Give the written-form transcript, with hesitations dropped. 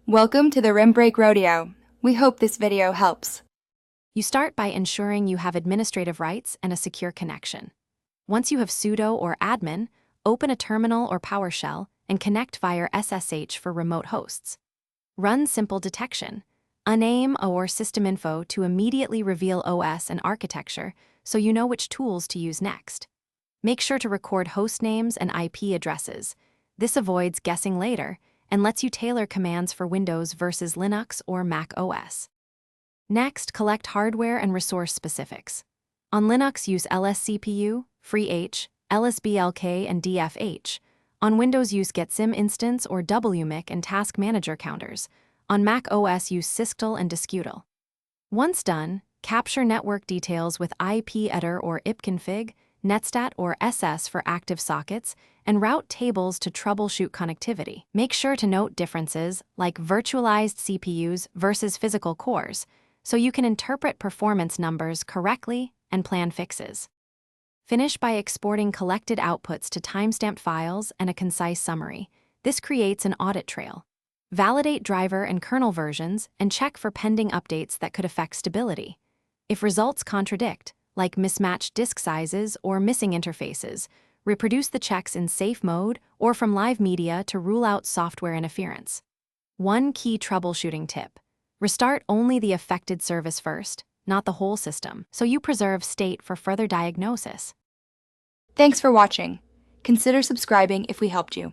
Welcome to the Rim Break Rodeo. We hope this video helps. You start by ensuring you have administrative rights and a secure connection. Once you have sudo or admin, open a terminal or PowerShell and connect via SSH for remote hosts. Run simple detection. Uname or system info to immediately reveal OS and architecture so you know which tools to use next. Make sure to record host names and IP addresses. This avoids guessing later and lets you tailor commands for Windows versus Linux or macOS. Next, collect hardware and resource specifics. On Linux, use lscpu, FreeH, lsblk, and dfh. On Windows, use getsim instance or wmic and task manager counters. On Mac OS, use sysctl and discutl. Once done, capture network details with ipedder or ipconfig, netstat or ss for active sockets, and route tables to troubleshoot connectivity. Make sure to note differences like virtualized CPUs versus physical cores, so you can interpret performance numbers correctly and plan fixes. Finish by exporting collected outputs to timestamped files and a concise summary. This creates an audit trail. Validate driver and kernel versions and check for pending updates that could affect stability. If results contradict, like mismatched disk sizes or missing interfaces, reproduce the checks in safe mode or from live media to rule out software interference. One key troubleshooting tip: restart only the affected service first, not the whole system, so you preserve state for further diagnosis. Thanks for watching. Consider subscribing if we helped you.